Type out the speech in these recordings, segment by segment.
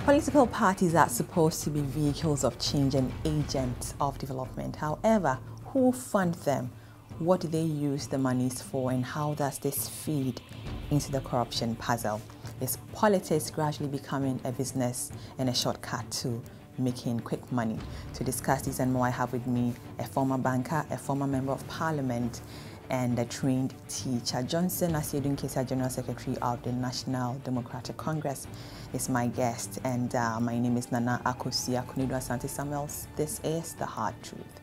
Political parties are supposed to be vehicles of change and agents of development. However, who fund them? What do they use the monies for, and how does this feed into the corruption puzzle? Is politics gradually becoming a business and a shortcut to making quick money? To discuss this and more, I have with me a former banker, a former member of parliament, and a trained teacher. Kwadwo Asiedu Nketia, General Secretary of the National Democratic Congress, is my guest, and my name is Nana Akosia Kwadwo Asante Samuels. This is The Hard Truth.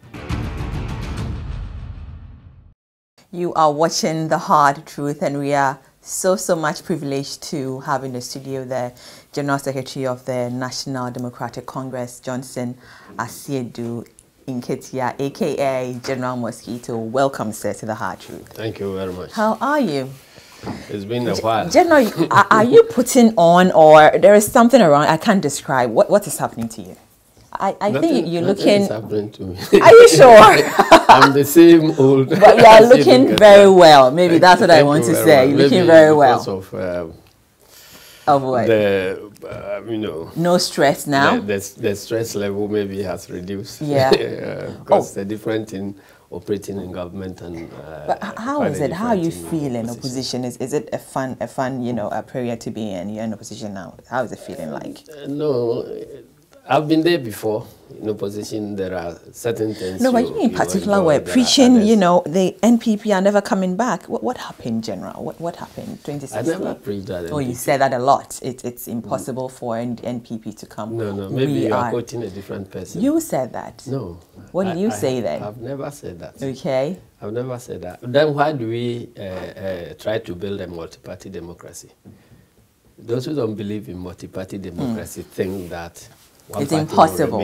You are watching The Hard Truth, and we are so much privileged to have in the studio the General Secretary of the National Democratic Congress, Kwadwo Asiedu Nketia, aka General Mosquito. Welcome, sir, to The Hard Truth. Thank you very much. How are you? It's been a while. General, are you putting on, or there is something around? I can't describe. What is happening to you? I think you're looking. Nothing is happening to me. Are you sure? I'm the same old. But you are looking very well. Maybe that's what I want to say. You're looking very well. Because of what? No stress now. The stress level maybe has reduced. Yeah. Because the difference in operating in government and. But how is it? How are you feeling? Opposition is it a fun a period to be in? You're in opposition now. How is it feeling like? No. I've been there before. In opposition, there are certain things. No, but you in particular were preaching, the NPP are never coming back. What happened, General? What happened? 2016? I never preached that. Oh, you said that a lot. It's impossible for NPP to come. No, maybe you are quoting a different person. You said that. No. What did you say then? I've never said that. Okay. I've never said that. Then why do we try to build a multi-party democracy? Those who don't believe in multi-party democracy think that it's impossible.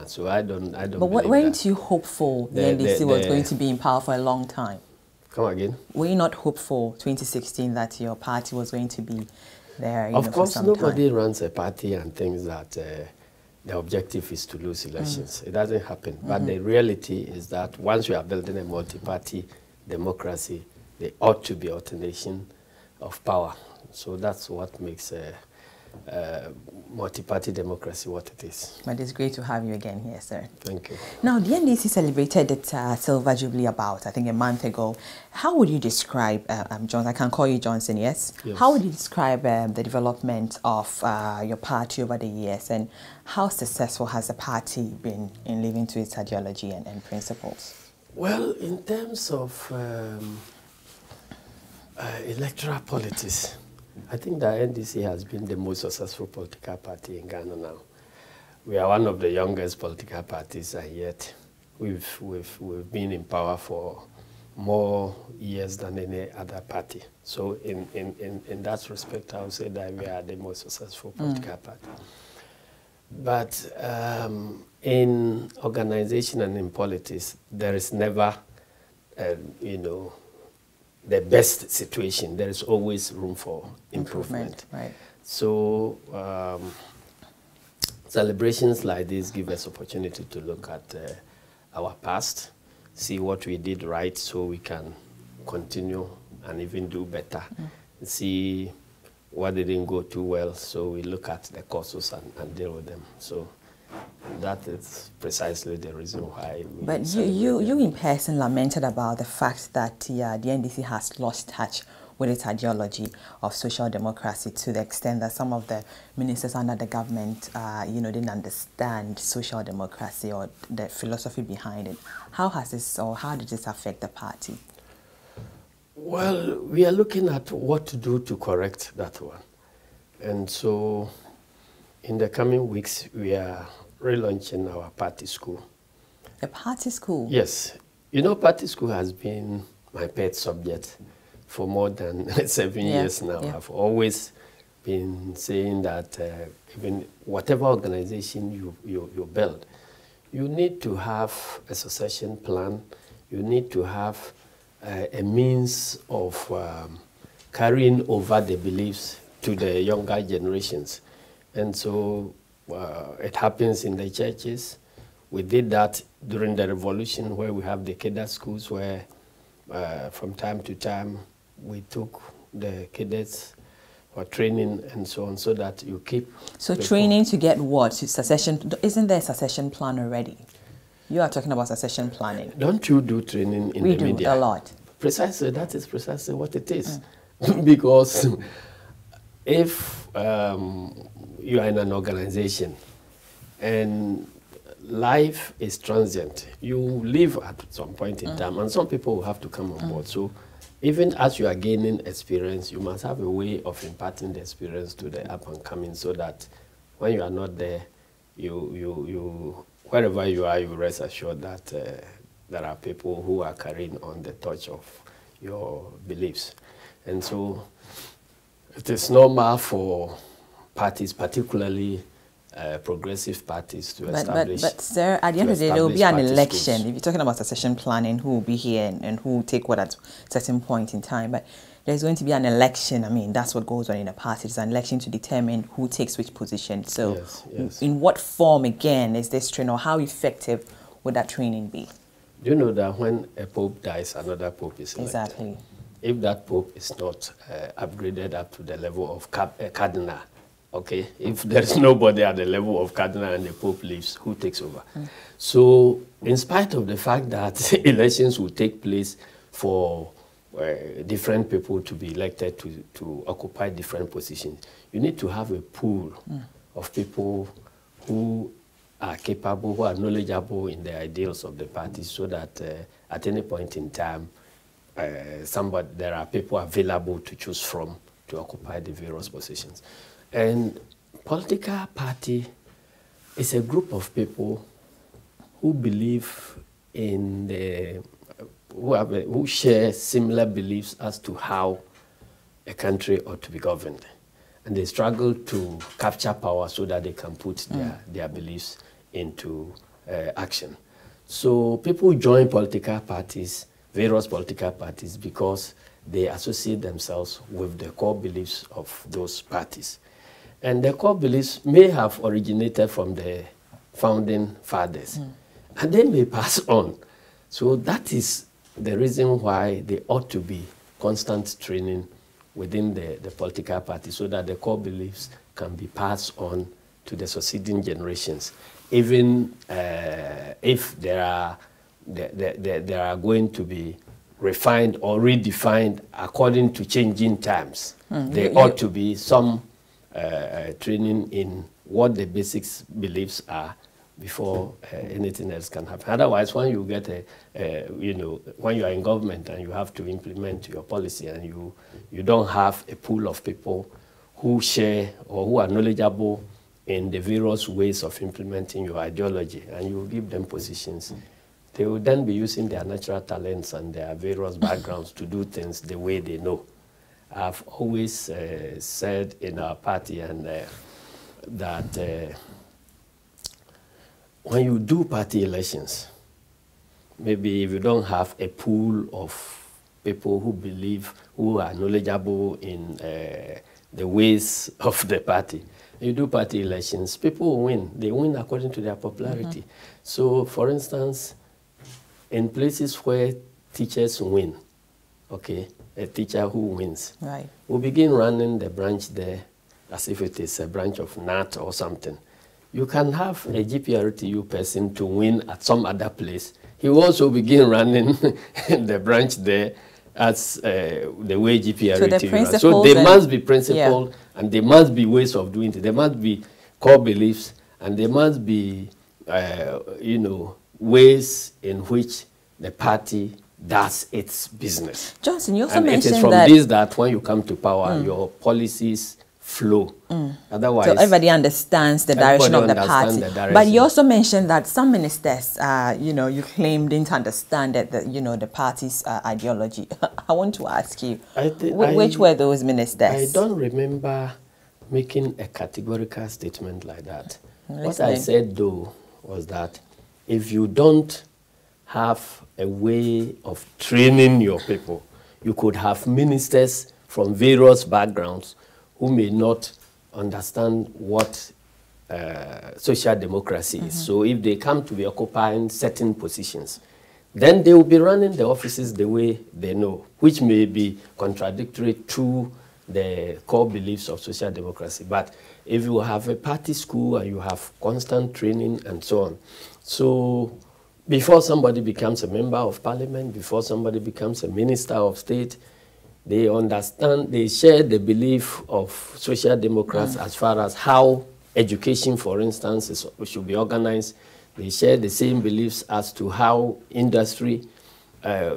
So I don't. But weren't you hopeful the NDC was going to be in power for a long time? Come again. Were you not hopeful 2016 that your party was going to be there? Of course, nobody runs a party and thinks that the objective is to lose elections. It doesn't happen. But the reality is that once you are building a multi-party democracy, there ought to be alternation of power. So that's what makes multi-party democracy what it is. But it's great to have you again here, sir. Thank you. Now, the NDC celebrated its Silver Jubilee I think, a month ago. How would you describe, Johnson, I can call you Johnson, yes? Yes. How would you describe the development of your party over the years, and how successful has the party been in living to its ideology and principles? Well, in terms of electoral politics, I think the NDC has been the most successful political party in Ghana now. We are one of the youngest political parties, and yet we've been in power for more years than any other party. So in that respect, I would say that we are the most successful political party. But in organization and in politics, there is never, the best situation. There is always room for improvement. Right. So celebrations like this give us opportunity to look at our past, see what we did right so we can continue and even do better. See what didn't go too well, so we look at the causes and deal with them. So that is precisely the reason why. But you in person lamented about the fact that the NDC has lost touch with its ideology of social democracy, to the extent that some of the ministers under the government, didn't understand social democracy or the philosophy behind it. How has this, or how did this affect the party? Well, we are looking at what to do to correct that one. And so in the coming weeks, we are relaunching our party school. A party school? Yes. Party school has been my pet subject for more than 7 years now. Yeah. I've always been saying that even whatever organization you build, you need to have a succession plan. You need to have a means of carrying over the beliefs to the younger generations. And so it happens in the churches. We did that during the revolution, where we have the cadets schools, where from time to time we took the cadets or training and so on, so that you keep. So training to get what? Succession? Isn't there a succession plan already? You are talking about succession planning. Don't you do training in the media? We do a lot. Precisely, that is precisely what it is. Because if you are in an organization and life is transient, you leave at some point in time, and some people will have to come on board. So even as you are gaining experience, you must have a way of imparting the experience to the up and coming, so that when you are not there, you wherever you are, you rest assured that there are people who are carrying on the torch of your beliefs. And so it is normal for parties, particularly progressive parties, to establish. But sir, at the end of the day, there will be an election. If you're talking about succession planning, who will be here and who will take what at a certain point in time. But there's going to be an election. I mean, that's what goes on in a party. It's an election to determine who takes which position. So yes. In what form, again, is this training, or how effective would that training be? Do you know that when a pope dies, another pope is elected? Exactly. If that pope is not upgraded up to the level of cardinal, okay, if there is nobody at the level of cardinal and the pope leaves, who takes over? So in spite of the fact that elections will take place for different people to be elected to occupy different positions, you need to have a pool of people who are capable, who are knowledgeable in the ideals of the party, so that at any point in time, there are people available to choose from to occupy the various positions. And political party is a group of people who believe in who share similar beliefs as to how a country ought to be governed. And they struggle to capture power so that they can put their beliefs into action. So people join political parties, various political parties, because they associate themselves with the core beliefs of those parties. And the core beliefs may have originated from the founding fathers, and they may pass on. So that is the reason why there ought to be constant training within the political party, so that the core beliefs can be passed on to the succeeding generations, even if there are going to be refined or redefined according to changing times. There ought to be some training in what the basic beliefs are before anything else can happen. Otherwise, when you get when you are in government and you have to implement your policy, and you don't have a pool of people who share or who are knowledgeable in the various ways of implementing your ideology, and you give them positions, they will then be using their natural talents and their various backgrounds to do things the way they know. I've always said in our party that when you do party elections, maybe if you don't have a pool of people who are knowledgeable in the ways of the party, you do party elections, people will win. They win according to their popularity. So, for instance, in places where teachers win, okay, a teacher who wins, will begin running the branch there as if it is a branch of NAT or something. You can have a GPRTU person to win at some other place. He will also begin running the branch there as the way GPRTU runs. So there must be principles, and there must be ways of doing it. There must be core beliefs, and there must be, ways in which the party does its business. Johnson, you also mentioned it is from this that when you come to power, your policies flow. Otherwise, so everybody understands the direction of the party. But you also mentioned that some ministers, you claim didn't understand the party's ideology. I want to ask you, which were those ministers? I don't remember making a categorical statement like that. What I said, though, was that if you don't have a way of training your people, you could have ministers from various backgrounds who may not understand what social democracy is. So if they come to be occupying certain positions, then they will be running the offices the way they know, which may be contradictory to the core beliefs of social democracy. But if you have a party school and you have constant training and so on, so before somebody becomes a member of parliament, before somebody becomes a minister of state, they understand, they share the belief of social democrats as far as how education, for instance, should be organized. They share the same beliefs as to how industry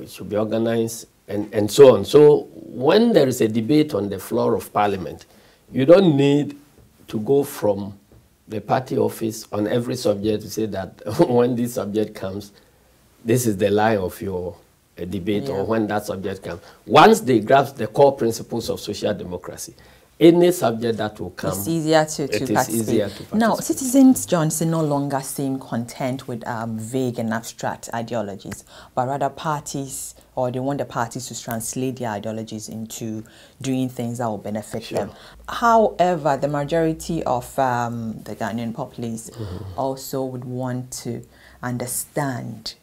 should be organized, and so on. So when there is a debate on the floor of parliament, you don't need to go from the party office on every subject to say that when this subject comes, this is the line of your debate, or when that subject comes. Once they grasp the core principles of social democracy, any subject that will come, it's easier to participate. Now, citizens, Johnson, no longer seem content with vague and abstract ideologies, but rather parties, or they want the parties to translate their ideologies into doing things that will benefit them. However, the majority of the Ghanaian populace also would want to understand,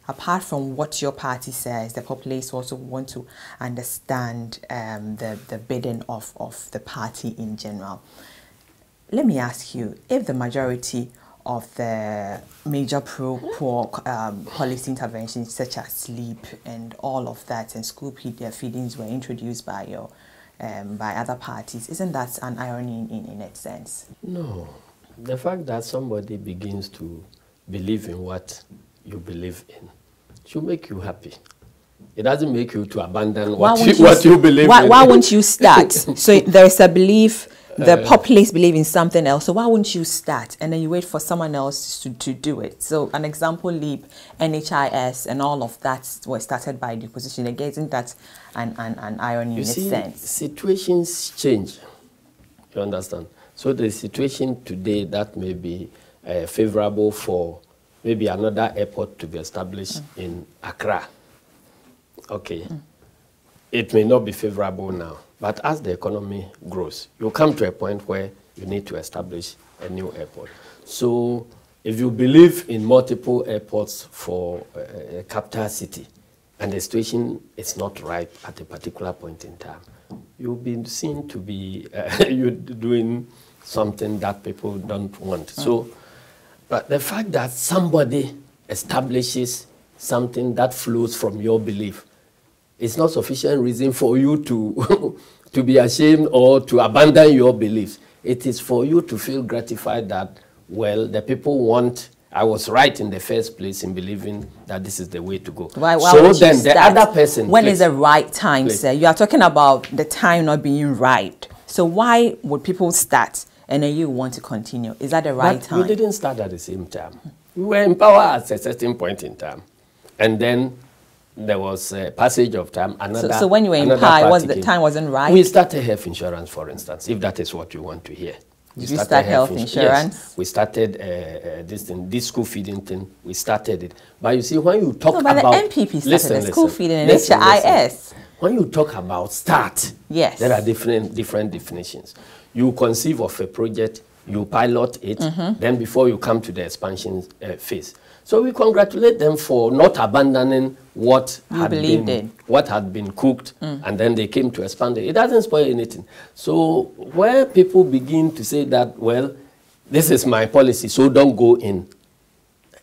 apart from what your party says, the populace also want to understand the burden of the party in general. Let me ask you, if the majority of the major pro-poor policy interventions such as sleep and all of that and school feedings were introduced by your by other parties, isn't that an irony in its sense? No. The fact that somebody begins to believe in what you believe in should make you happy. It doesn't make you to abandon what you believe in. Why won't you start? So there is a belief, the populace believe in something else, so why won't you start? And then you wait for someone else to do it. So an example, LEAP, NHIS, and all of that were started by the opposition. Again, isn't that an irony in its sense? Situations change. You understand? So the situation today that may be favorable for maybe another airport to be established in Accra. Okay. It may not be favorable now, but as the economy grows, you come to a point where you need to establish a new airport. So if you believe in multiple airports for a capital city, and the situation is not right at a particular point in time, you'll be seen to be you're doing something that people don't want. So, but the fact that somebody establishes something that flows from your belief is not sufficient reason for you to to be ashamed or to abandon your beliefs. It is for you to feel gratified that, well, the people want, I was right in the first place in believing that this is the way to go. Why so then the other person... When is the right time, sir? You are talking about the time not being right. So why would people start and then you want to continue? Is that the right time? We didn't start at the same time. We were in power at a certain point in time. And then there was a passage of time. So when you were in power, the time wasn't right? We started health insurance, for instance, if that is what you want to hear. Did you start health insurance? Yes, we started this school feeding thing. We started it. But you see, when you talk about... the MPP started the school feeding and HIS. When you talk about start, yes, there are different definitions. You conceive of a project, you pilot it, then before you come to the expansion phase. So we congratulate them for not abandoning what had been cooked, and then they came to expand it. It doesn't spoil anything. So where people begin to say that, well, this is my policy, so don't go in,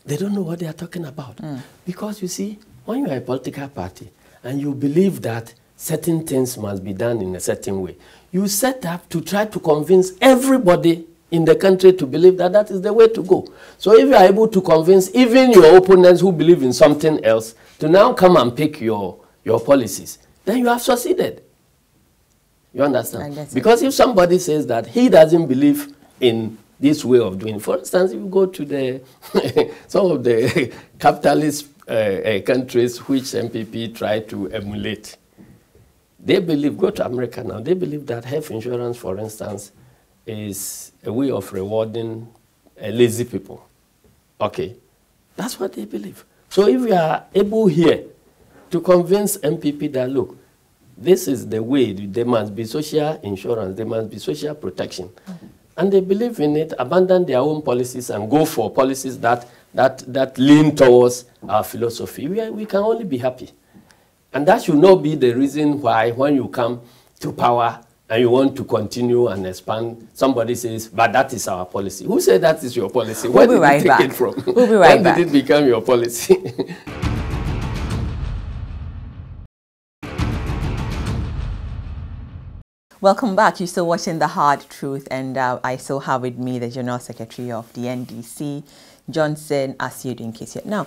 they don't know what they are talking about. Because you see, when you are a political party and you believe that certain things must be done in a certain way, you set up to try to convince everybody in the country to believe that that is the way to go. So if you are able to convince even your opponents who believe in something else to now come and pick your policies, then you have succeeded. You understand? Because if somebody says that he doesn't believe in this way of doing, for instance, if you go to the some of the capitalist countries which MPP try to emulate, they believe, go to America now, they believe that health insurance, for instance, is a way of rewarding lazy people. Okay, that's what they believe. So if we are able here to convince MPP that, look, this is the way, there must be social insurance, there must be social protection, and they believe in it, abandon their own policies and go for policies that lean towards our philosophy, we can only be happy. And that should not be the reason why when you come to power, and you want to continue and expand, somebody says, but that is our policy. Who said that is your policy? Where did you take it from? We'll be right back. When did it become your policy? Welcome back. You're still watching The Hard Truth, and I still have with me the General Secretary of the NDC, Kwadwo Asiedu Nketia. Now,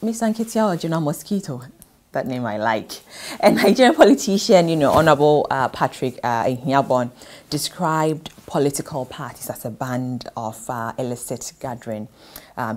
Mr. Nketia, or General Mosquito, that name I like. A Nigerian politician, you know, Honorable Patrick Ihiabon, described political parties as a band of illicit gathering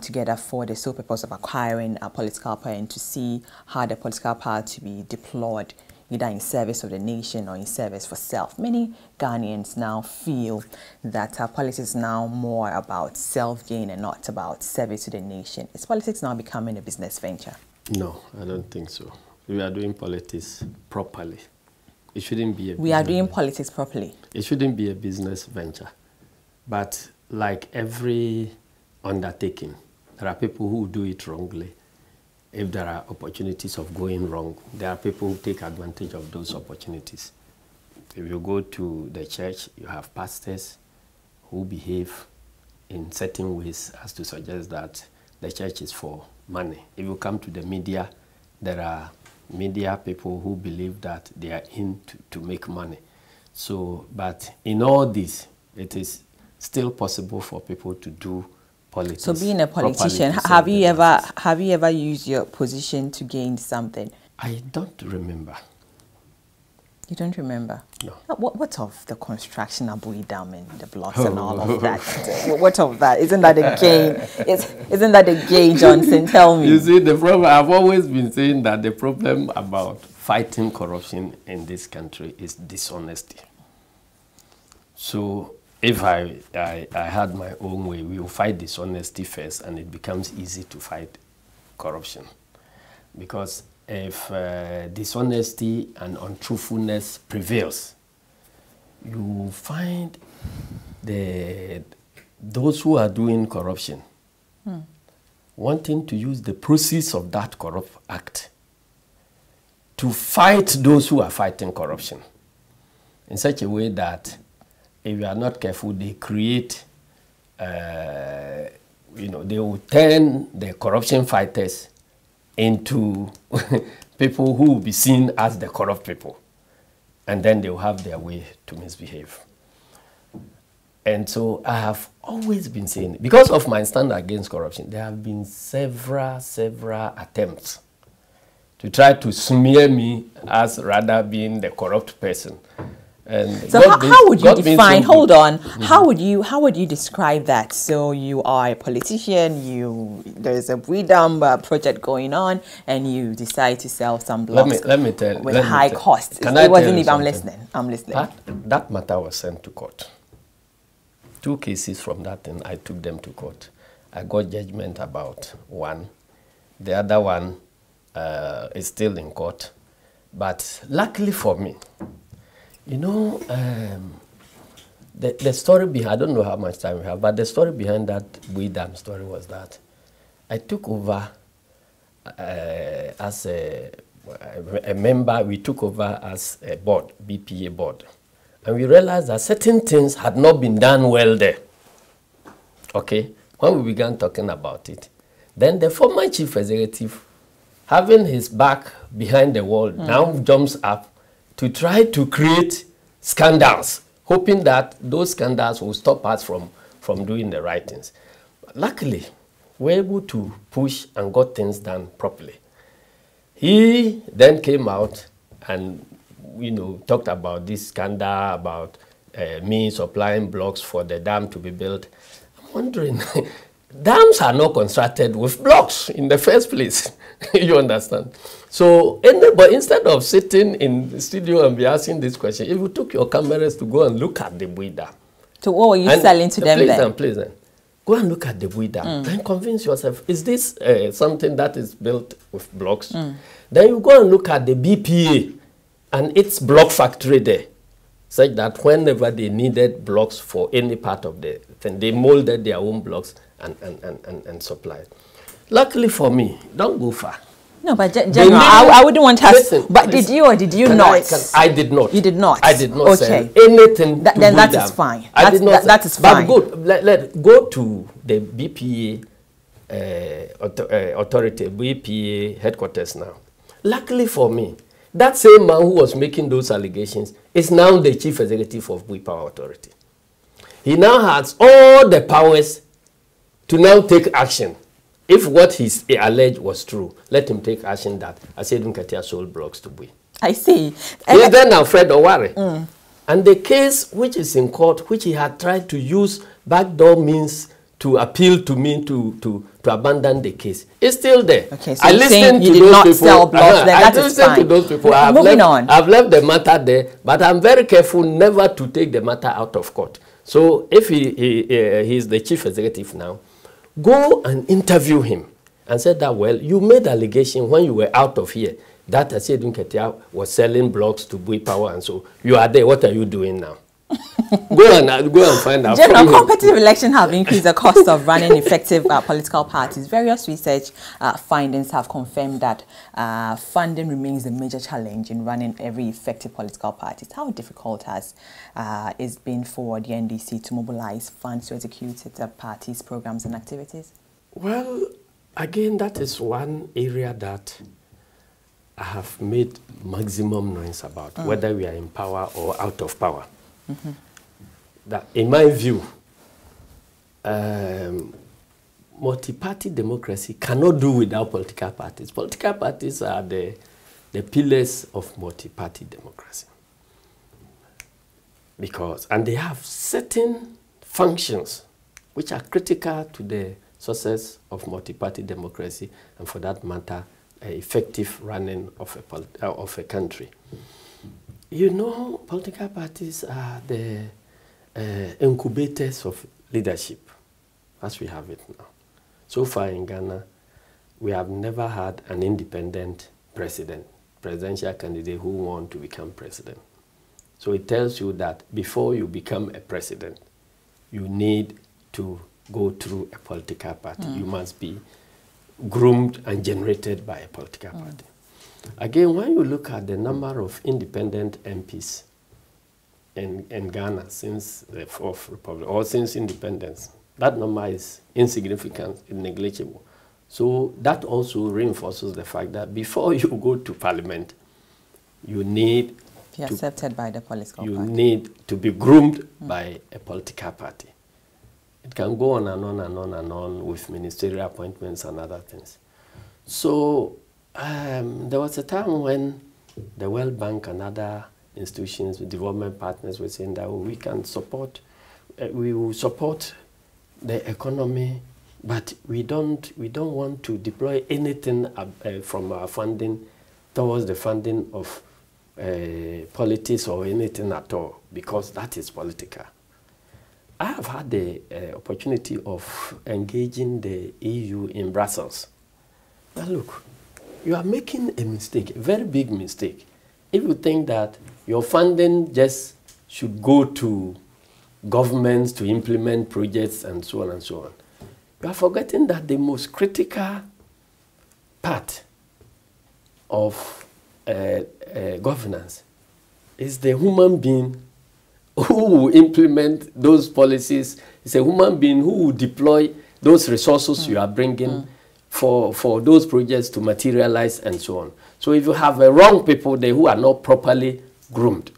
together for the sole purpose of acquiring a political power and to see how the political power to be deployed either in service of the nation or in service for self. Many Ghanaians now feel that politics is now more about self-gain and not about service to the nation. Is politics now becoming a business venture? No, I don't think so. We are doing politics properly. It shouldn't be a We are doing politics properly. It shouldn't be a business venture. But like every undertaking, there are people who do it wrongly. If there are opportunities of going wrong, there are people who take advantage of those opportunities. If you go to the church, you have pastors who behave in certain ways as to suggest that the church is for money. If you come to the media, there are media people who believe that they are in to make money. So, but in all this, it is still possible for people to do politics. So being a politician, have you ever used your position to gain something? I don't remember. You don't remember? No. What of the construction of Bui Dam and the blocks and all of that? What of that? Isn't that a gain? Isn't that a gain, Johnson? Tell me. You see, the problem, I've always been saying that the problem about fighting corruption in this country is dishonesty. So if I had my own way, we will fight dishonesty first, and it becomes easy to fight corruption. Because if dishonesty and untruthfulness prevails, you find those who are doing corruption wanting to use the proceeds of that corrupt act to fight those who are fighting corruption in such a way that if you are not careful, they create, they will turn the corruption fighters into people who will be seen as the corrupt people. And then they will have their way to misbehave. And so I have always been saying, because of my stand against corruption, there have been several attempts to try to smear me as rather being the corrupt person. And so how would you define, hold on, how would you describe that? So you are a politician, there's a Bui Dam project going on, and you decide to sell some blocks with high costs. It wasn't even, I'm listening. That matter was sent to court. 2 cases from that, and I took them to court. I got judgment about one. The other one is still in court. But luckily for me, you know, the story behind, I don't know how much time we have, but the story behind that Bui Dam story was that I took over as a member, we took over as a board, BPA board. And we realized that certain things had not been done well there. Okay? When we began talking about it, then the former chief executive, having his back behind the wall, now jumps up to try to create scandals, hoping that those scandals will stop us from doing the right things. But luckily, we're able to push and got things done properly. He then came out and, talked about this scandal, about me supplying blocks for the dam to be built. I'm wondering, dams are not constructed with blocks in the first place. You understand? So, but instead of sitting in the studio and be asking this question, if you took your cameras to go and look at the Bui Dam. So what were you selling to them then? Please, go and look at the Bui Dam and convince yourself, is this something that is built with blocks? Then you go and look at the BPA and its block factory there, such that whenever they needed blocks for any part of the thing, they molded their own blocks and supplied. Luckily for me, don't go far. No, but General, I wouldn't want us. Listen, but did you or did you not? I did not. You did not. I did not say anything. Then that is fine. I did not. That is fine. But good. Let go to the BPA authority, BPA headquarters now. Luckily for me, that same man who was making those allegations is now the chief executive of BPA Power Authority. He now has all the powers to now take action. If what he's alleged was true, let him take action that Asiedu Nketia sold blocks to Bui. I see. He's then afraid of worry. And the case which is in court, which he had tried to use backdoor means to appeal to me to abandon the case, is still there. Okay, so I listened to those people. Sell blocks, that is fine. To those people. I've left the matter there, but I'm very careful never to take the matter out of court. So if he's the chief executive now, go and interview him and say that, well, you made allegation when you were out of here that Asiedu Nketia was selling blocks to Bui Power, and so you are there. What are you doing now? go and find out. General, competitive elections have increased the cost of running effective political parties. Various research findings have confirmed that funding remains a major challenge in running every effective political party. How difficult has it been for the NDC to mobilize funds to execute its party's programs and activities? Well, again, that is one area that I have made maximum noise about, whether we are in power or out of power. That, in my view, multi-party democracy cannot do without political parties. Political parties are the pillars of multi-party democracy. And they have certain functions which are critical to the success of multi-party democracy, and for that matter, effective running of a country. You know, political parties are the incubators of leadership, as we have it now. So far in Ghana, we have never had an independent presidential candidate who wants to become president. So it tells you that before you become a president, you need to go through a political party. You must be groomed and generated by a political party. Again, when you look at the number of independent MPs in Ghana since the Fourth Republic, or since independence, that number is insignificant and negligible. So that also reinforces the fact that before you go to parliament, you need to be accepted by the political party. You need to be groomed by a political party. It can go on and on and on and on with ministerial appointments and other things. So there was a time when the World Bank and other institutions, development partners were saying that we can support, we will support the economy, but we don't want to deploy anything from our funding towards the funding of politics or anything at all, because that is political. I have had the opportunity of engaging the EU in Brussels. Now look, you are making a mistake, a very big mistake, if you think that your funding just should go to governments to implement projects and so on and so on. You are forgetting that the most critical part of governance is the human being who will implement those policies. It's a human being who will deploy those resources you are bringing for those projects to materialize and so on. So if you have wrong people there who are not properly groomed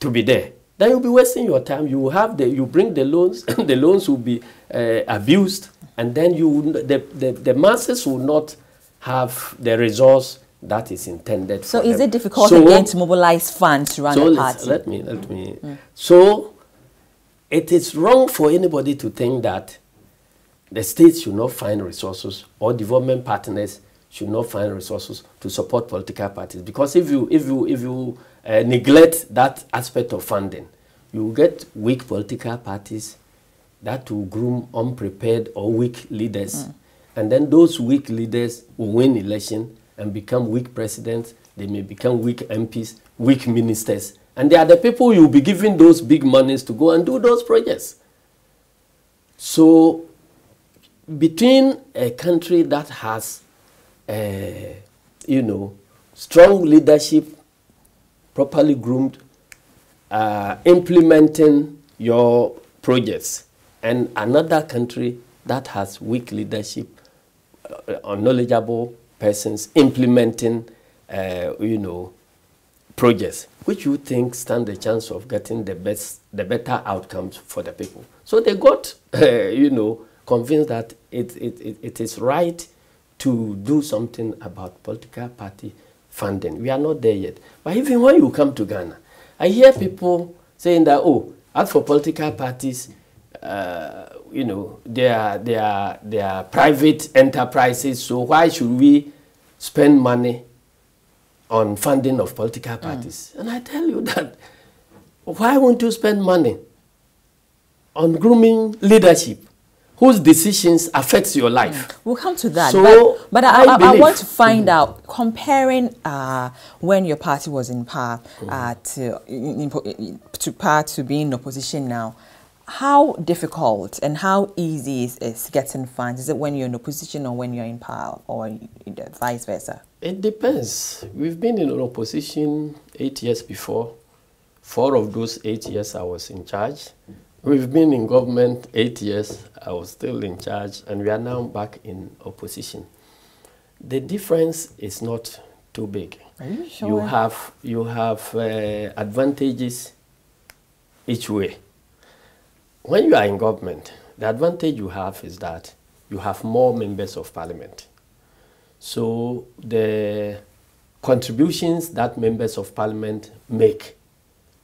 to be there, then you'll be wasting your time. You will have you bring the loans, and the loans will be abused, and then the masses will not have the resource that is intended so for is them. It difficult again to mobilize funds to run a party? Let me. So it is wrong for anybody to think that the states should not find resources, or development partners should not find resources to support political parties. Because if you neglect that aspect of funding, you will get weak political parties that will groom unprepared or weak leaders. And then those weak leaders will win election and become weak presidents. They may become weak MPs, weak ministers. And they are the people you will be giving those big monies to go and do those projects. So between a country that has you know, strong leadership, properly groomed, implementing your projects, and another country that has weak leadership, unknowledgeable persons implementing, you know, projects, which you think stand the chance of getting the better outcomes for the people. So they got, you know, convinced that it is right to do something about political party funding. We are not there yet. But even when you come to Ghana, I hear people saying that, oh, as for political parties, you know, they are private enterprises, so why should we spend money on funding of political parties? And I tell you that, why won't you spend money on grooming leadership whose decisions affects your life? We'll come to that. So but I want to find out, comparing when your party was in power to being in opposition now, how difficult and how easy is getting funds? Is it when you're in opposition or when you're in power, or vice versa? It depends. We've been in opposition 8 years before. 4 of those 8 years I was in charge. We've been in government 8 years. I was still in charge, and we are now back in opposition. The difference is not too big. Are you sure? You have advantages each way. When you are in government, the advantage you have is that you have more members of parliament. So the contributions that members of parliament make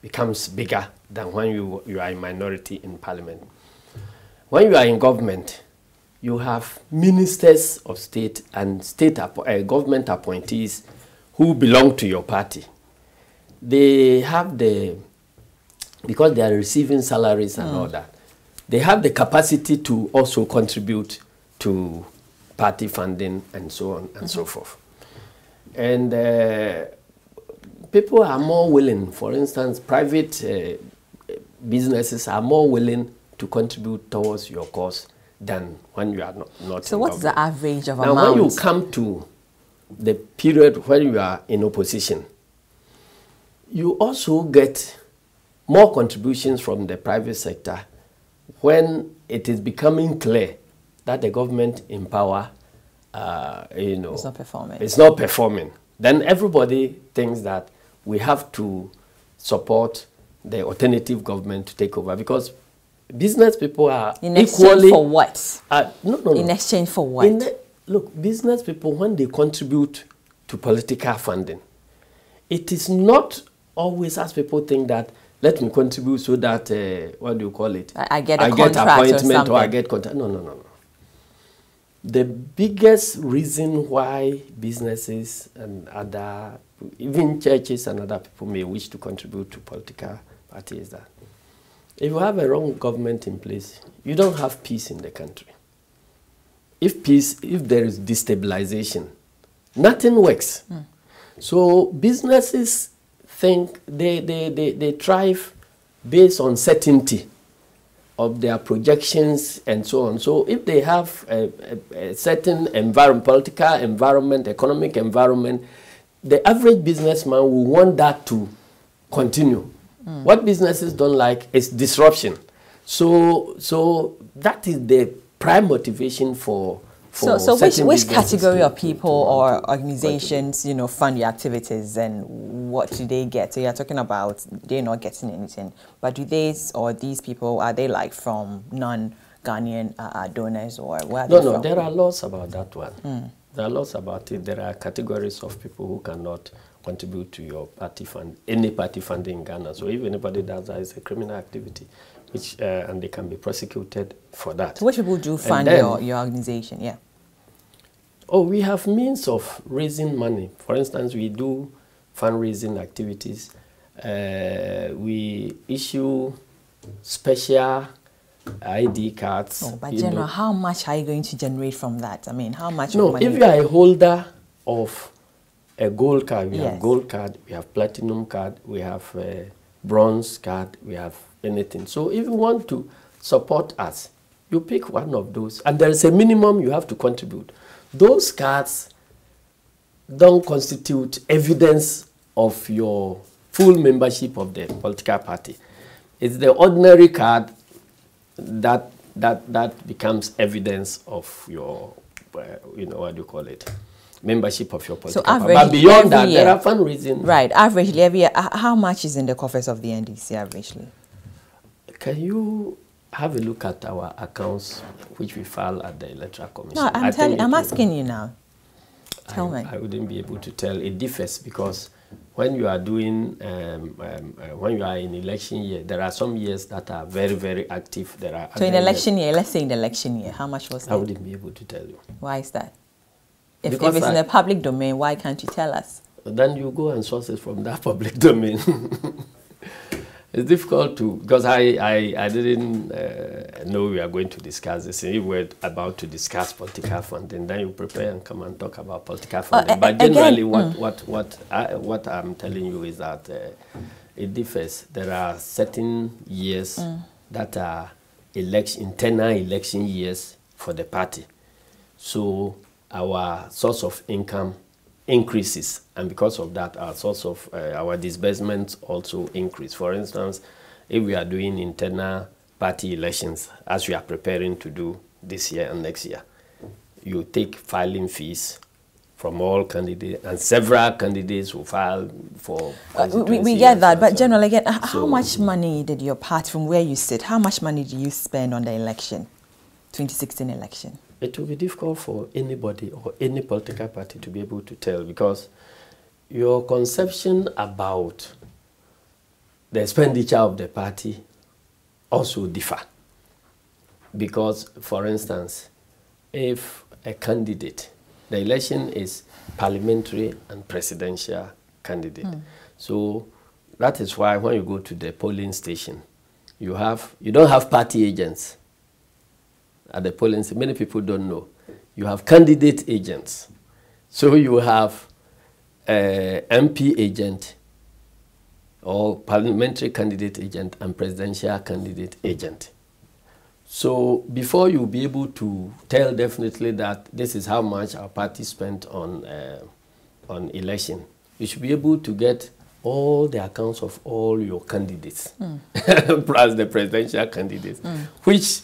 becomes bigger than when you are a minority in parliament. When you are in government, you have ministers of state and government appointees who belong to your party. They have because they are receiving salaries and all that, they have the capacity to also contribute to party funding and so on and so forth. And people are more willing, for instance, private businesses are more willing to contribute towards your cause than when you are not. So what is the average of now, amount? when you come to the period when you are in opposition, you also get more contributions from the private sector when it is becoming clear that the government in power, you know, it's not performing. It's not performing. Then everybody thinks that we have to support the alternative government to take over, because business people are in exchange for what? No. In exchange for what? Look, business people, when they contribute to political funding, it is not always as people think that, let me contribute so that, what do you call it? I get appointment or I get contract. No. The biggest reason why businesses and other, even churches and other people may wish to contribute to political parties is that if you have a wrong government in place, you don't have peace in the country. If there is destabilization, nothing works. So businesses think they thrive based on certainty of their projections and so on. So if they have a certain political environment, economic environment, the average businessman will want that to continue. What businesses don't like is disruption. So that is the prime motivation for So which category of people or organizations, you know, fund your activities, and what do they get? So you're talking about they're not getting anything, but do these people, are they like from non-Ghanaian donors, or where are they from? No, there are laws about that one. There are laws about it. There are categories of people who cannot contribute to your party fund, any party funding in Ghana. So if anybody does that, it's a criminal activity, which and they can be prosecuted for that. So which people do fund your organization? Yeah. Oh, we have means of raising money. For instance, we do fundraising activities. We issue special ID cards. Oh, but General, how much are you going to generate from that? I mean, how much money? If you are a holder of a gold card, we have gold card, we have platinum card, we have a bronze card, we have anything. So if you want to support us, you pick one of those, and there is a minimum you have to contribute. Those cards don't constitute evidence of your full membership of the political party. It's the ordinary card that becomes evidence of your, you know, what do you call it, membership of your political party. But beyond that, there are fundraising. Right, averagely every year, how much is in the coffers of the NDC averagely? Can you have a look at our accounts, which we file at the Electoral Commission? No, I'm asking you now. Tell me. I wouldn't be able to tell. It differs because when you are doing, when you are in election year, there are some years that are very, very active. There are so in election year, let's say in the election year, how much was that? I wouldn't be able to tell you. Why is that? If it's in the public domain, why can't you tell us? Then you go and source it from that public domain. It's difficult to, because I didn't know we are going to discuss this. If we're about to discuss political funding, then you prepare and come and talk about political funding. But generally, what I'm telling you is that it differs. There are certain years that are internal election years for the party. So our source of income increases, and because of that, our source of our disbursements also increase. For instance, if we are doing internal party elections, as we are preparing to do this year and next year, you take filing fees from all candidates, and several candidates will file for. We get that, but General, again, how much money did your party, from where you sit, how much money do you spend on the election, 2016 election? It will be difficult for anybody or any political party to be able to tell, because your conception about the expenditure of the party also differ. Because, for instance, if a candidate, the election is parliamentary and presidential candidate. So that is why when you go to the polling station, you don't have party agents. At the polling, many people don't know. You have candidate agents. So you have MP agent or parliamentary candidate agent and presidential candidate agent. So before you be able to tell definitely that this is how much our party spent on election, you should be able to get all the accounts of all your candidates, plus the presidential candidates, which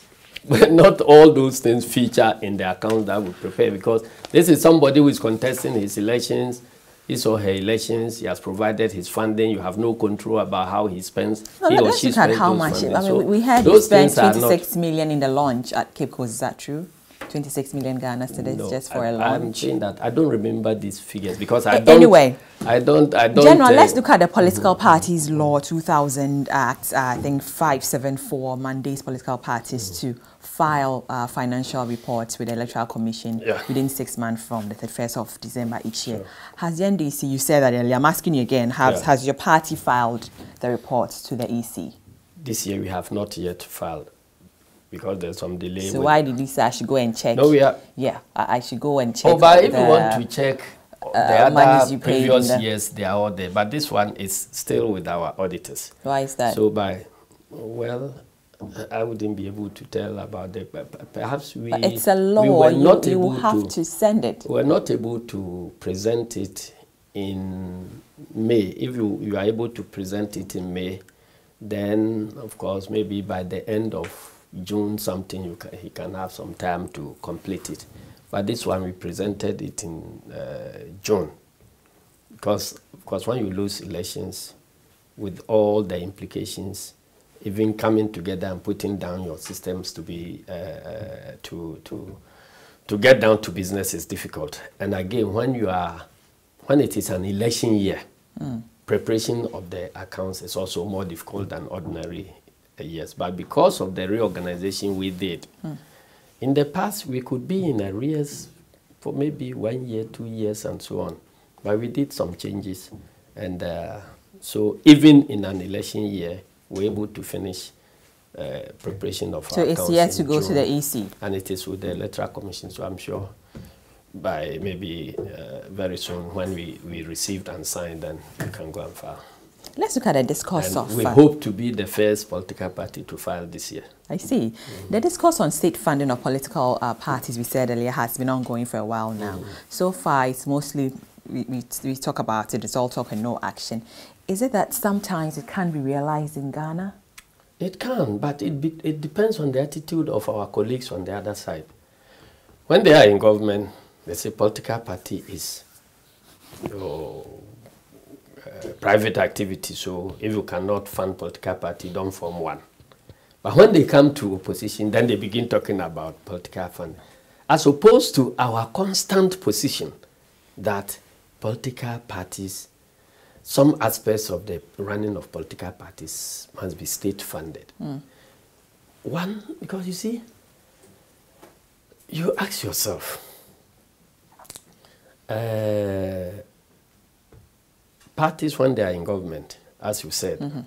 not all those things feature in the account that we prepare, because this is somebody who is contesting his elections, his or her elections. He has provided his funding. You have no control about how he spends. No, he or let's she look at spends how those much. funding. I mean, So we had to spend 26 million in the launch at Cape Coast. Is that true? 26 million Ghana cedis just for a launch. I'm saying that I don't remember these figures because I don't. Anyway, I don't. General, let's look at the Political Parties Law 2000 Act. I think 574 mandates political parties to file financial reports with the Electoral Commission within 6 months from the 31st of December each year. Has the NDC, you said that earlier, I'm asking you again, has your party filed the reports to the EC? This year we have not yet filed, because there's some delay. So why did you say I should go and check? No, we are. Yeah, I should go and check. Oh, but if you want to check the other previous years, they are all there. But this one is still with our auditors. Why is that? So well, I wouldn't be able to tell about it. Perhaps we. But it's a law. We were not you have to send it. We were not able to present it in May. If you are able to present it in May, then of course maybe by the end of June something he can have some time to complete it. But this one we presented it in June, because of course when you lose elections with all the implications, even coming together and putting down your systems to be to get down to business is difficult. And again, when it is an election year, preparation of the accounts is also more difficult than ordinary years. But because of the reorganization we did, in the past we could be in arrears for maybe 1 year, 2 years, and so on. But we did some changes, and so even in an election year, we're able to finish preparation of our accounts. So it's yet to go to the EC? And it is with the Electoral Commission, so I'm sure by maybe very soon, when we received and signed, then we can go and file. Let's look at the discourse of... We hope to be the first political party to file this year. I see. The discourse on state funding of political parties, we said earlier, has been ongoing for a while now. So far, it's mostly we talk about it, it's all talk and no action. Is it that sometimes it can be realized in Ghana? It can, but it depends on the attitude of our colleagues on the other side. When they are in government, they say political party is private activity, so if you cannot fund political party, don't form one. But when they come to opposition, then they begin talking about political funding, as opposed to our constant position that political parties, some aspects of the running of political parties must be state-funded. One, because you see, you ask yourself, parties when they are in government, as you said,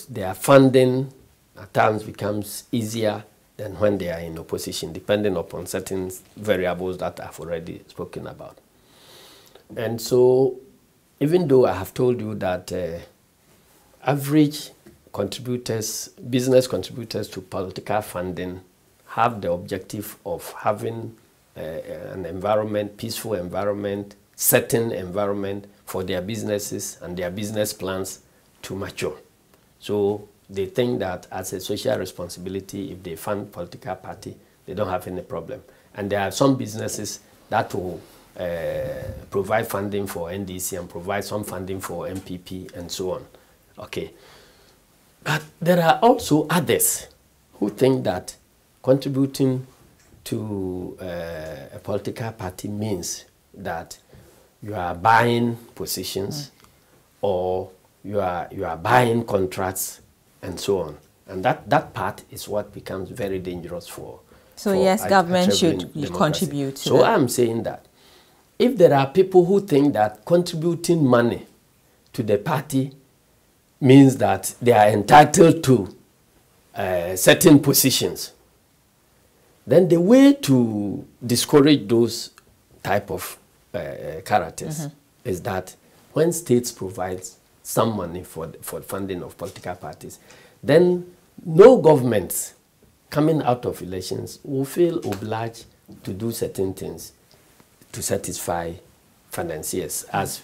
their funding at times becomes easier than when they are in opposition, depending upon certain variables that I've already spoken about. And so, even though I have told you that average contributors, business contributors to political funding have the objective of having an environment, peaceful environment, certain environment for their businesses and their business plans to mature. So they think that as a social responsibility, if they fund political party, they don't have any problem. And there are some businesses that will provide funding for NDC and provide some funding for MPP and so on. Okay. But there are also others who think that contributing to a political party means that you are buying positions or you are buying contracts and so on. And that part is what becomes very dangerous for. So yes, government should contribute to So I'm saying that if there are people who think that contributing money to the party means that they are entitled to certain positions, then the way to discourage those type of characters is that when states provide some money for funding of political parties, then no governments coming out of elections will feel obliged to do certain things to satisfy financiers, as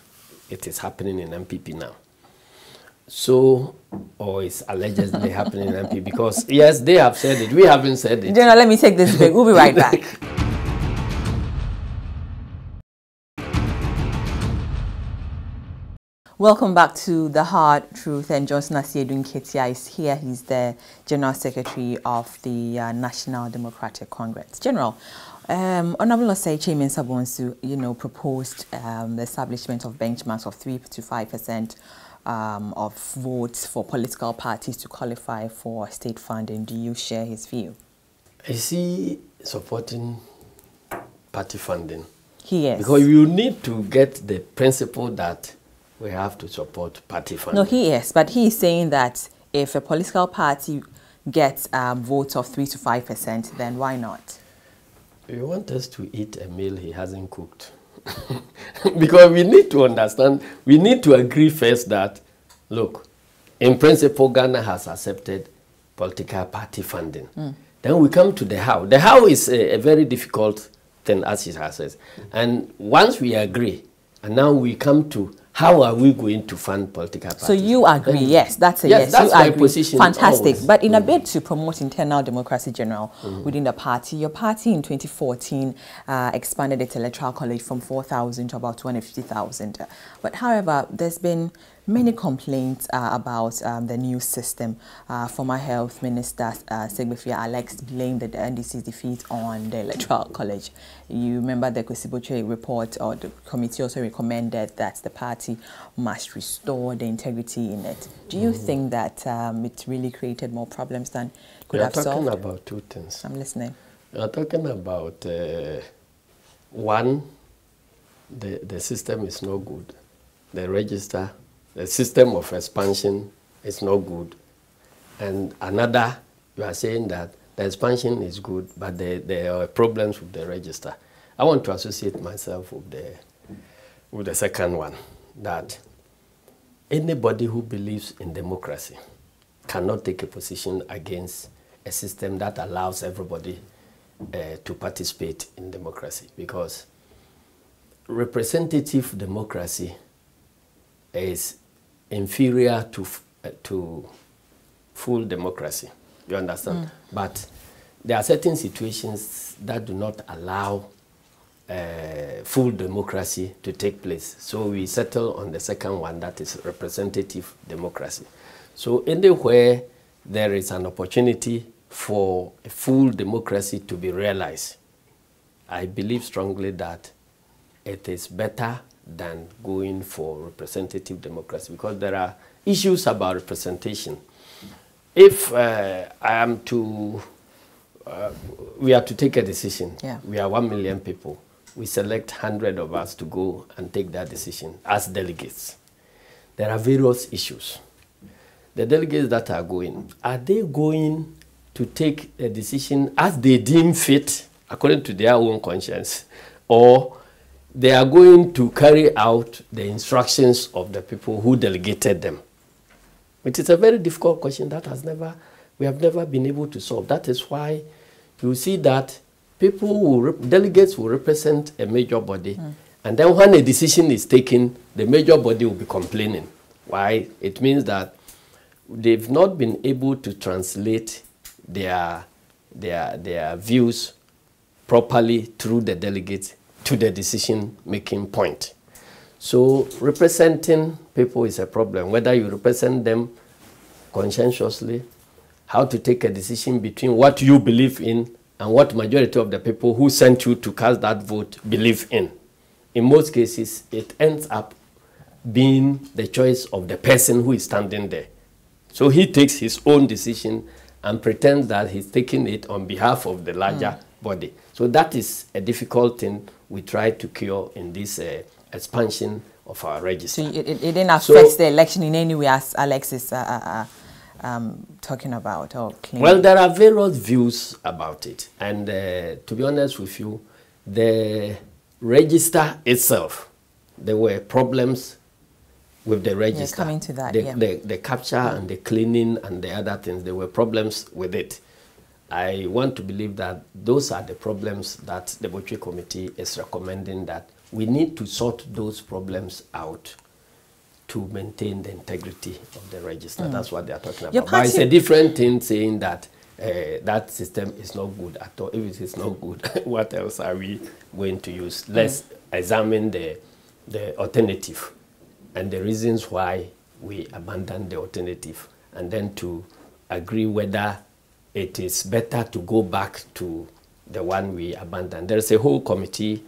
it is happening in MPP now. So, or it's allegedly happening in MPP, because yes, they have said it, we haven't said it. General, let me take this break. We'll be right back. Welcome back to The Hard Truth, and Kwadwo Asiedu Nketia is here. He's the General Secretary of the National Democratic Congress. General, Honorable Osei Chairman Sabonsu, proposed the establishment of benchmarks of 3 to 5% of votes for political parties to qualify for state funding. Do you share his view? Is he supporting party funding? He is. Because you need to get the principle that we have to support party funding. No, he is. But he is saying that if a political party gets votes of 3 to 5%, then why not? You want us to eat a meal he hasn't cooked. Because we need to understand, we need to agree first that, look, in principle, Ghana has accepted political party funding. Then we come to the how. The how is a very difficult thing, as he has said. And once we agree, and now we come to how are we going to fund political parties? So you agree, yes, that's a yes. That's you my agree. position. Fantastic. Always. But in a bid to promote internal democracy, General, within the party, your party in 2014 expanded its electoral college from 4,000 to about 250,000. But however, there's been many complaints about the new system. Former Health Minister Segbefia Alex blamed the NDC's defeat on the electoral college. You remember the Kwesiboche report, or the committee also recommended that the party must restore the integrity in it. Do you think that it really created more problems than could have solved? You're talking about two things. I'm listening. You're talking about, one, the system is no good. The register, the system of expansion is no good. And another, you are saying that the expansion is good, but there are problems with the register. I want to associate myself with the second one, that anybody who believes in democracy cannot take a position against a system that allows everybody to participate in democracy, because representative democracy is inferior to full democracy. You understand? But there are certain situations that do not allow full democracy to take place. So we settle on the second one, that is representative democracy. So anywhere there is an opportunity for a full democracy to be realized, I believe strongly that it is better than going for representative democracy, because there are issues about representation. If I am to, we have to take a decision. Yeah. We are 1 million people. We select 100 of us to go and take that decision as delegates. There are various issues. The delegates that are they going to take a decision as they deem fit, according to their own conscience, or they are going to carry out the instructions of the people who delegated them? It is a very difficult question that we have never been able to solve. That is why you see that delegates will represent a major body, and then when a decision is taken, the major body will be complaining. Why? It means that they've not been able to translate their views properly through the delegates to the decision-making point. So representing people is a problem, whether you represent them conscientiously, how to take a decision between what you believe in and what majority of the people who sent you to cast that vote believe in. In most cases, it ends up being the choice of the person who is standing there. So he takes his own decision and pretends that he's taking it on behalf of the larger body. So that is a difficult thing we try to cure in this expansion of our register. So it didn't affect the election in any way, as Alex is talking about or claiming? Well, there are various views about it. And to be honest with you, the register itself, there were problems with the register. Coming to that, the capture and the cleaning and the other things, there were problems with it. I want to believe that those are the problems that the Botwe Committee is recommending, that we need to sort those problems out to maintain the integrity of the register. That's what they are talking about. But it's a different thing saying that that system is not good at all. If it is not good, what else are we going to use? Let's examine the alternative and the reasons why we abandoned the alternative, and then to agree whether it is better to go back to the one we abandoned. There's a whole committee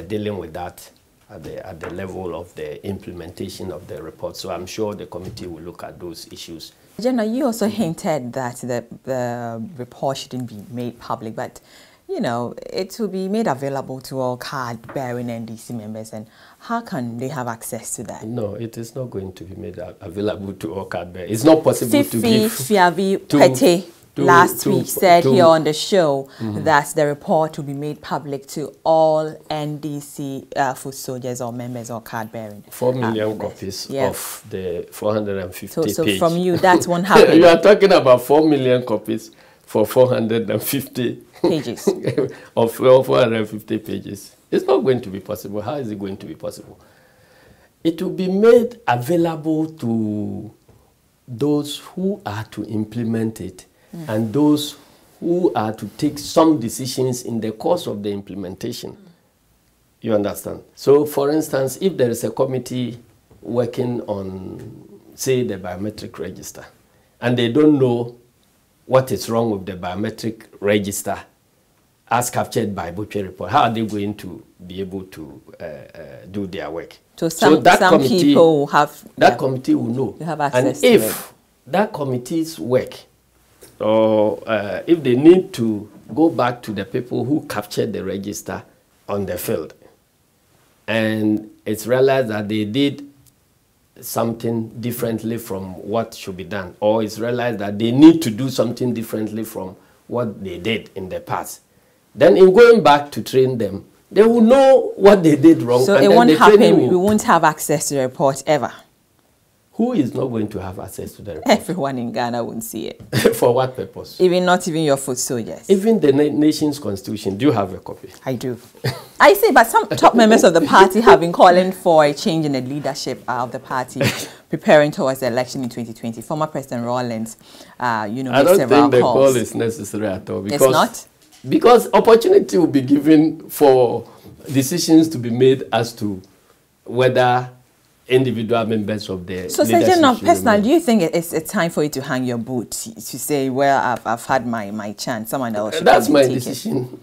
dealing with that at the level of the implementation of the report. So I'm sure the committee will look at those issues. General, you also hinted that the report shouldn't be made public, but you know, it will be made available to all card-bearing NDC members, and how can they have access to that? No, it is not going to be made available to all card-bearers. It's not possible to give Fiavi last week said here on the show that the report will be made public to all NDC foot soldiers or members or card-bearing. 4 million copies of the 450 pages. So from you, that won't happen. You are talking about 4 million copies for 450 pages. of 450 pages. It's not going to be possible. How is it going to be possible? It will be made available to those who are to implement it, and those who are to take some decisions in the course of the implementation. You understand? So, for instance, if there is a committee working on, say, the biometric register, and they don't know what is wrong with the biometric register as captured by Botwe report, how are they going to be able to do their work? So some people have... That committee will know. You have access to it. And if that committee's work, or if they need to go back to the people who captured the register on the field, and it's realized that they did something differently from what should be done, or it's realized that they need to do something differently from what they did in the past, then in going back to train them, they will know what they did wrong. So and it won't happen. We won't have access to the report ever. Who is not going to have access to the report? Everyone in Ghana won't see it. For what purpose? Not even your foot soldiers. Even the nation's constitution. Do you have a copy? I do. I see, but some top members of the party have been calling for a change in the leadership of the party, preparing towards the election in 2020. Former President Rawlings, I don't think the call is necessary at all. Because, it's not? Because opportunity will be given for decisions to be made as to whether individual members of the so, General, personal, do you think it's a time for you to hang your boot to say, well, I've had my chance, someone else should That's my decision.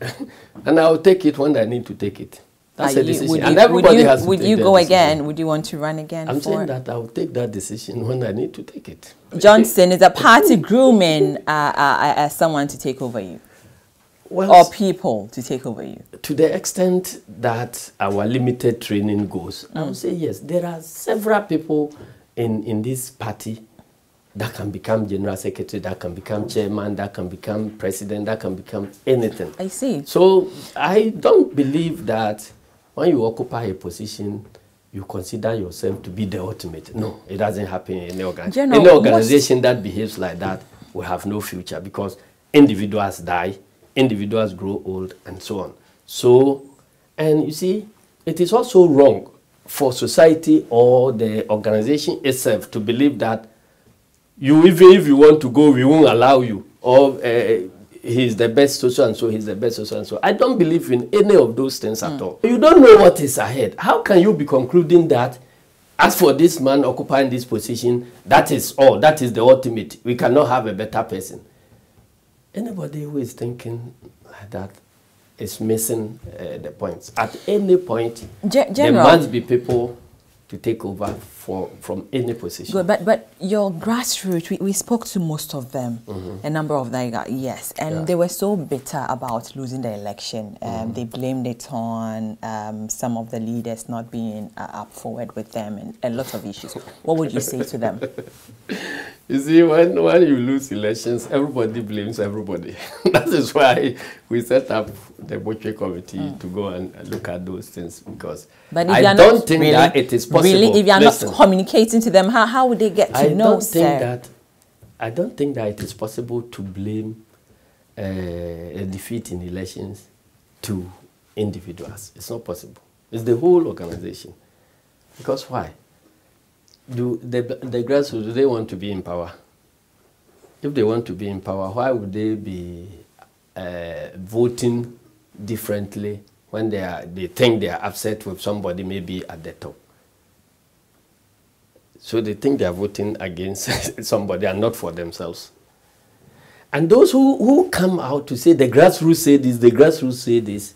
And I'll take it when I need to take it. That's a decision. And everybody has to take Would you go again? Would you want to run again? I'm saying that I'll take that decision when I need to take it. Johnson, is a party grooming someone to take over you? Well, or people to take over you? To the extent that our limited training goes, I would say yes. There are several people in this party that can become general secretary, that can become chairman, that can become president, that can become anything. I see. So I don't believe that when you occupy a position, you consider yourself to be the ultimate. No, it doesn't happen in any organization. Any organization that behaves like that will have no future, because individuals die, individuals grow old, and so on. So, and you see, it is also wrong for society or the organization itself to believe that you, even if you want to go, we won't allow you, or he's the best so and so, he's the best so and so. I don't believe in any of those things at all. You don't know what is ahead. How can you be concluding that, as for this man occupying this position, that is all, that is the ultimate, we cannot have a better person? Anybody who is thinking like that is missing the points. At any point, there must be people to take over from any position. Good, but your grassroots, we spoke to most of them, a number of them, yes, and they were so bitter about losing the election. They blamed it on some of the leaders not being up forward with them and a lot of issues. What would you say to them? You see, when you lose elections, everybody blames everybody. That is why we set up the Botche Committee to go and look at those things, because I don't think that it is possible. Really, if you are not communicating to them, how would they get to know, I don't think that it is possible to blame a defeat in elections to individuals. It's not possible. It's the whole organization. Because why? Do the grassroots, do they want to be in power? If they want to be in power, why would they be voting differently when they think they are upset with somebody maybe at the top? So they think they are voting against somebody and not for themselves. And those who come out to say the grassroots say this, the grassroots say this,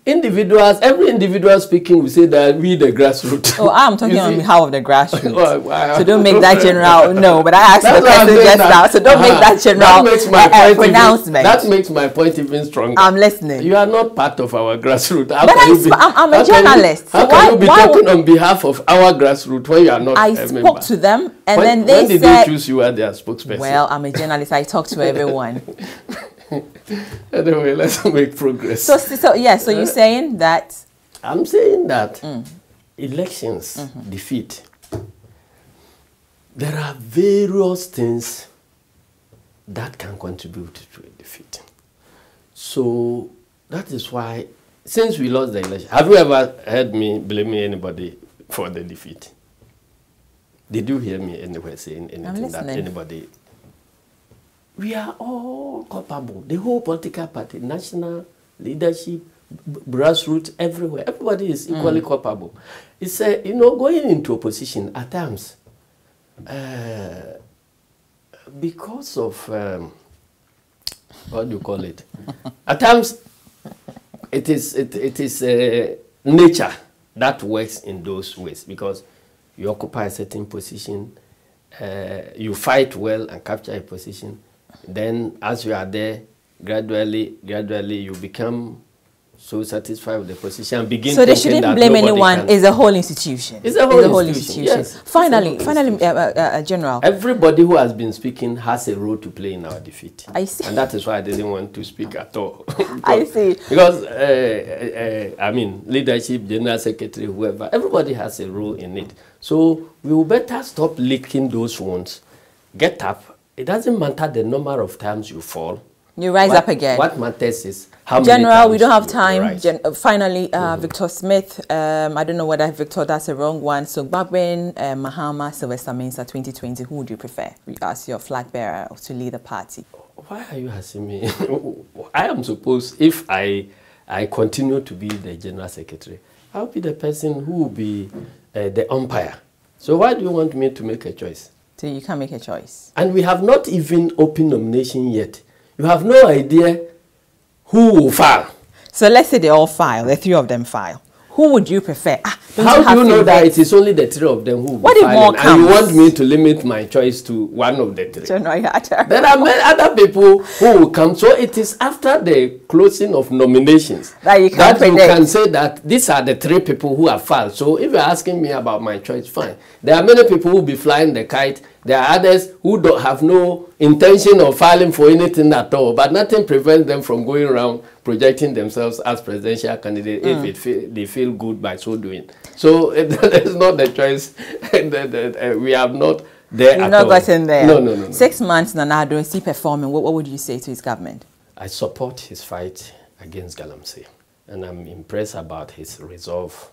individuals, every individual speaking will say that we the grassroots. Oh, I'm talking on behalf of the grassroots. So don't make that general, no, but I asked the person just now, so don't make that general pronouncement. That makes my point even stronger. I'm listening. You are not part of our grassroots. I'm a journalist. How can you be talking on behalf of our grassroots when you are not a member? I spoke to them, and then they said... When did they choose you as their spokesperson? Well, I'm a journalist. I talk to everyone. Anyway, let's make progress. So you're saying that? I'm saying that elections, defeat, there are various things that can contribute to a defeat. So that is why, since we lost the election, have you ever heard me blaming anybody for the defeat? Did you hear me anywhere saying anything that anybody... We are all culpable. The whole political party, national leadership, grassroots, everywhere. Everybody is equally culpable. It's going into opposition at times, because of what do you call it? At times, it is nature that works in those ways, because you occupy a certain position, you fight well and capture a position. Then, as you are there, gradually you become so satisfied with the position and begin so they shouldn't blame anyone. It's a whole institution. It's a whole institution. Yes. Finally, General. Everybody who has been speaking has a role to play in our defeat. I see. And that is why I didn't want to speak at all. I see. Because, I mean, leadership, general secretary, whoever, everybody has a role in it. So we will better stop licking those wounds. Get up. It doesn't matter the number of times you fall. You rise up again. What matters is how many General, times we don't have time. Finally, Victor Smith, I don't know whether Victor, that's a wrong one. So Babin, Mahama, Sylvester Mensah 2020, who would you prefer as your flag bearer to lead the party? Why are you asking me? I am supposed, if I continue to be the general secretary, I'll be the person who will be the umpire. So why do you want me to make a choice? So you can't make a choice. And we have not even opened nomination yet. You have no idea who will file. So let's say they all file, the three of them file. Who would you prefer? How do you know that it is only the three of them who will what if more comes? And you want me to limit my choice to one of the three? There are many other people who will come. So it is after the closing of nominations that you can say that these are the three people who have filed. So if you're asking me about my choice, fine. There are many people who will be flying the kite. There are others who don't have no intention of filing for anything at all, but nothing prevents them from going around projecting themselves as presidential candidates if they feel good by so doing. So it's not the choice. We have not there You've at not all. Gotten there. No. 6 months, Nana, don't see performing. What would you say to his government? I support his fight against Galamsey, and I'm impressed about his resolve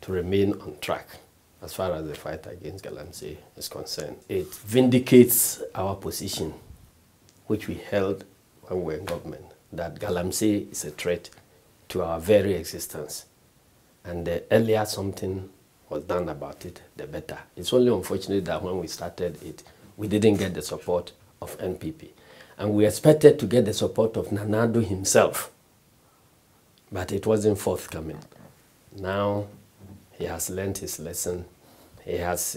to remain on track. As far as the fight against Galamsey is concerned, it vindicates our position, which we held when we were in government, that Galamsey is a threat to our very existence. And the earlier something was done about it, the better. It's only unfortunate that when we started it, we didn't get the support of NPP. And we expected to get the support of Nanado himself, but it wasn't forthcoming. Now, he has learned his lesson. He has,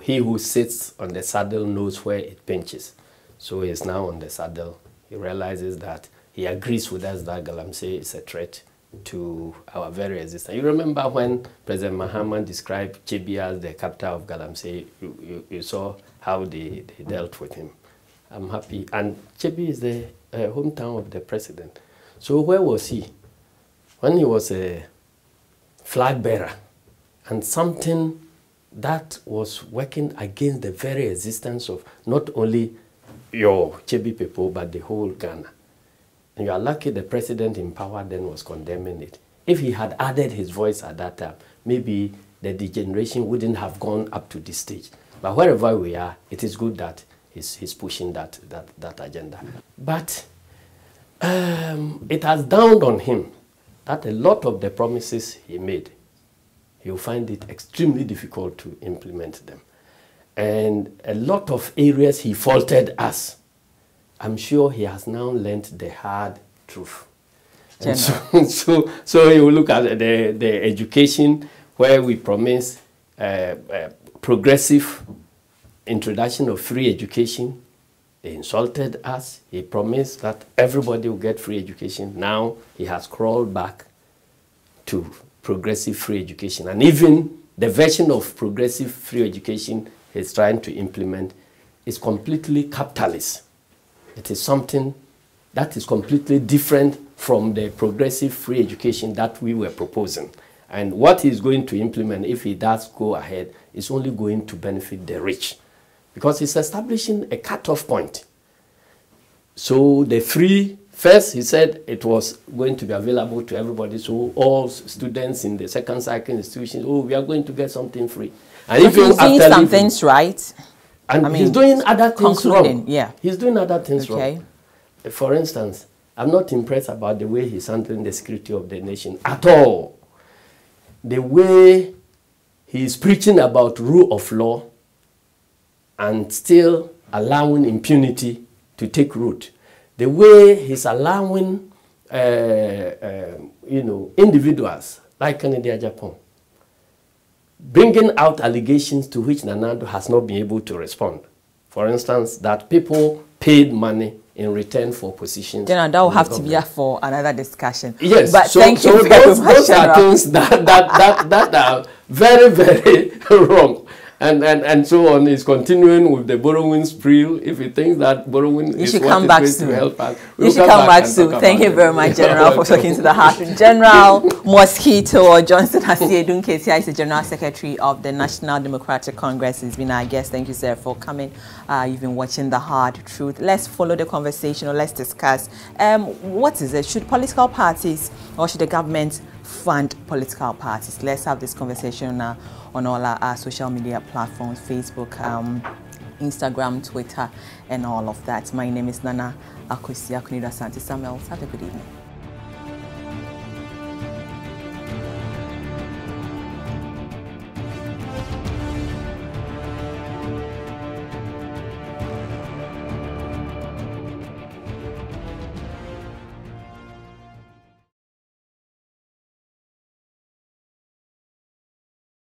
he who sits on the saddle knows where it pinches. So he is now on the saddle. He realizes that he agrees with us that Galamsey is a threat to our very existence. You remember when President Mahama described Chebi as the capital of Galamsey, you saw how they dealt with him. I'm happy. And Chebi is the hometown of the president. So where was he? When he was a flag bearer, and something that was working against the very existence of not only your Chebi people, but the whole Ghana. And you are lucky the president in power then was condemning it. If he had added his voice at that time, maybe the degeneration wouldn't have gone up to this stage. But wherever we are, it is good that he's pushing that agenda. But it has dawned on him that a lot of the promises he made, he'll find it extremely difficult to implement them. And a lot of areas he faulted us. I'm sure he has now learned the hard truth. And so he will look at the education where we promise progressive introduction of free education. They insulted us. He promised that everybody will get free education. Now he has crawled back to progressive free education. And even the version of progressive free education he's trying to implement is completely capitalist. It is something that is completely different from the progressive free education that we were proposing. And what he's going to implement, if he does go ahead, is only going to benefit the rich. Because he's establishing a cutoff point. So the free, first he said it was going to be available to everybody. So all students in the second cycle institutions, we are going to get something free. And if he's doing some things right. And he's doing other things wrong. Yeah. He's doing other things wrong. For instance, I'm not impressed about the way he's handling the security of the nation at all. The way he's preaching about rule of law and still allowing impunity to take root. The way he's allowing, individuals like Canada, Japan, bringing out allegations to which Nanado has not been able to respond. For instance, that people paid money in return for positions. General, that will have to be for another discussion. Yes, but thank you very much, those are things that are very, very wrong. And so on is continuing with the borrowing spree. If he thinks that borrowing is what is going to help us, you should come back soon. Thank you very much, General, for talking to the Heart. General Mosquito or Johnson Asiedu Nketia is the General Secretary of the National Democratic Congress. He's been our guest. Thank you, sir, for coming. You've been watching The Hard Truth. Let's follow the conversation, or let's discuss what is it? Should political parties or should the government fund political parties? Let's have this conversation on all our social media platforms, Facebook, Instagram, Twitter, and all of that. My name is Nana Akosia Kunida Santi Samuel. Have a good evening.